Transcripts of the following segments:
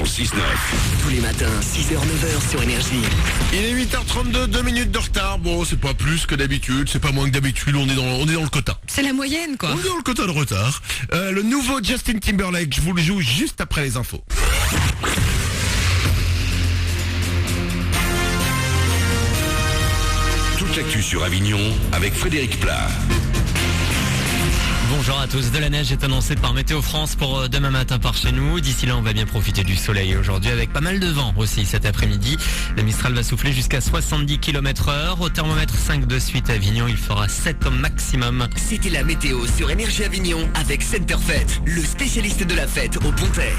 6-9. Tous les matins, 6h-9h sur Énergie. Il est 8h32, 2 minutes de retard. Bon, c'est pas plus que d'habitude, c'est pas moins que d'habitude, on est dans le quota. C'est la moyenne, quoi. On est dans le quota de retard. Le nouveau Justin Timberlake, je vous le joue juste après les infos. Toute l'actu sur Avignon avec Frédéric Plat. Bonjour à tous, de la neige est annoncée par Météo France pour demain matin par chez nous. D'ici là, on va bien profiter du soleil aujourd'hui avec pas mal de vent aussi cet après-midi. Le Mistral va souffler jusqu'à 70 km/h. Au thermomètre 5 de suite à Avignon, il fera 7 au maximum. C'était la météo sur Énergie Avignon avec Centerfait, le spécialiste de la fête au Pontet.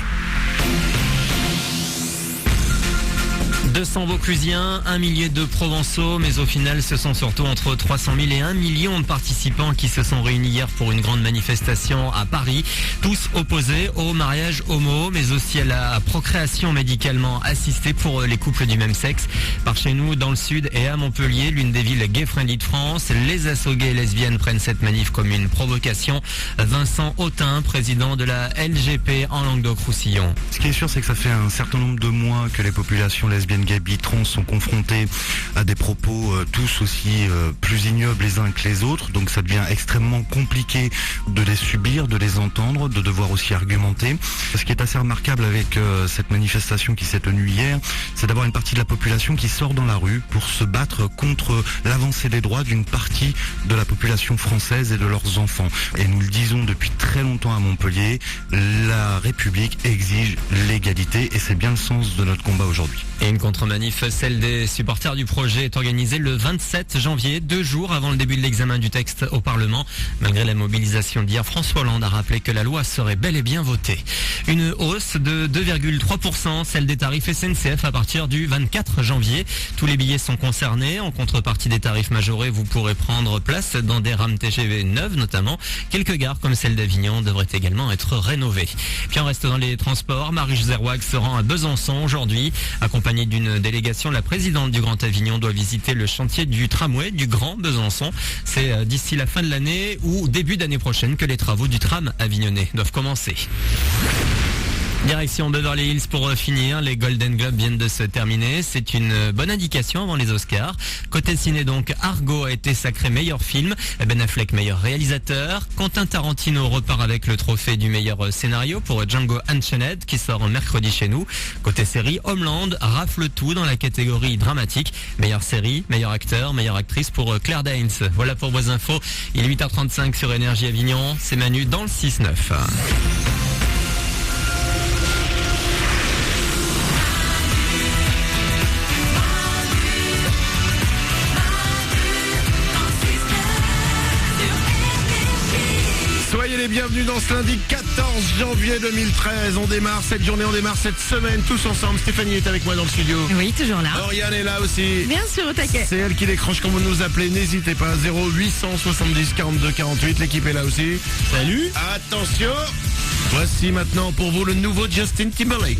200 Vauclusiens, 1 millier de Provençaux, mais au final ce sont surtout entre 300 000 et 1 million de participants qui se sont réunis hier pour une grande manifestation à Paris. Tous opposés au mariage homo, mais aussi à la procréation médicalement assistée pour les couples du même sexe. Par chez nous, dans le sud et à Montpellier, l'une des villes gay-friendly de France, les assos gays et lesbiennes prennent cette manif comme une provocation. Vincent Autain, président de la LGP en Languedoc-Roussillon. Ce qui est sûr, c'est que ça fait un certain nombre de mois que les populations lesbiennes, gays, bi, trans sont confrontées à des propos tous aussi plus ignobles les uns que les autres. Donc ça devient extrêmement compliqué de les subir, de les entendre, de devoir aussi argumenter. Ce qui est assez remarquable avec cette manifestation qui s'est tenue hier, c'est d'avoir une partie de la population qui sort dans la rue pour se battre contre l'avancée des droits d'une partie de la population française et de leurs enfants. Et nous le disons depuis très longtemps à Montpellier, la République exige l'égalité et c'est bien le sens de notre combat aujourd'hui. Et une contre-manif, celle des supporters du projet, est organisée le 27 janvier, 2 jours avant le début de l'examen du texte au Parlement. Malgré la mobilisation d'hier, François Hollande a rappelé que la loi serait bel et bien votée. Une hausse de 2,3%, celle des tarifs SNCF à partir du 24 janvier. Tous les billets sont concernés. En contrepartie des tarifs majorés, vous pourrez prendre place dans des rames TGV neuves notamment. Quelques gares comme celle d'Avignon devraient également être rénovées. Puis on reste dans les transports. Marie Zerwag se rend à Besançon aujourd'hui. Accompagnée d'une délégation, la présidente du Grand Avignon doit visiter le chantier du tramway du Grand Besançon. C'est d'ici la fin de l'année ou début d'année prochaine que les travaux du tram avignonnais doivent commencer. Direction Beverly Hills pour finir, les Golden Globes viennent de se terminer, c'est une bonne indication avant les Oscars. Côté ciné donc, Argo a été sacré meilleur film, Ben Affleck meilleur réalisateur, Quentin Tarantino repart avec le trophée du meilleur scénario pour Django Unchained qui sort mercredi chez nous. Côté série, Homeland rafle tout dans la catégorie dramatique, meilleure série, meilleur acteur, meilleure actrice pour Claire Danes. Voilà pour vos infos, il est 8h35 sur Énergie Avignon, c'est Manu dans le 6-9. Soyez les bienvenus dans ce lundi 14 janvier 2013. On démarre cette journée, on démarre cette semaine tous ensemble. Stéphanie est avec moi dans le studio. Oui, toujours là. Oriane est là aussi. Bien sûr, au taquet. C'est elle qui décroche quand vous nous appelez. N'hésitez pas. 0870 42 48. L'équipe est là aussi. Salut. Attention. Voici maintenant pour vous le nouveau Justin Timberlake.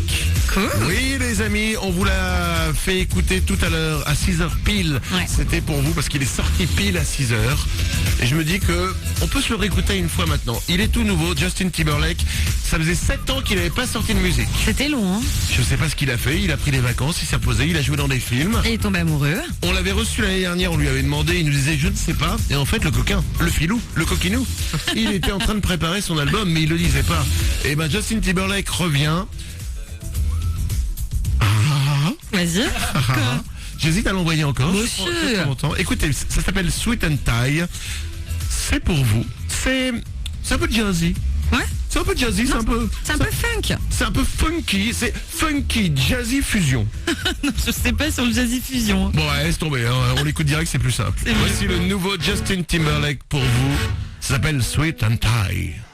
Cool. Oui les amis, on vous l'a fait écouter tout à l'heure à 6h pile. Ouais. C'était pour vous parce qu'il est sorti pile à 6h. Et je me dis que on peut se le réécouter une fois maintenant. Il est tout nouveau, Justin Timberlake. Ça faisait 7 ans qu'il n'avait pas sorti de musique. C'était long, hein. Je sais pas ce qu'il a fait, il a pris des vacances, il s'est reposé, il a joué dans des films. Et il tombe amoureux. On l'avait reçu l'année dernière, on lui avait demandé, il nous disait je ne sais pas. Et en fait le coquin, le filou, le coquinou, il était en train de préparer son album mais il le disait pas. Et ben Justin Timberlake revient. Vas-y. J'hésite à l'envoyer encore. Bien Je sûr. prends très longtemps. Écoutez, ça s'appelle Sweet and Tie. C'est pour vous. C'est un peu jazzy. Ouais. C'est un peu jazzy, c'est un peu funk. c'est un peu funky, c'est funky jazzy fusion. Non, je sais pas sur le jazzy fusion. Bon ouais, laisse tomber, hein. On l'écoute direct, c'est plus simple. Voici le nouveau Justin Timberlake pour vous. Ça s'appelle Sweet and Tie.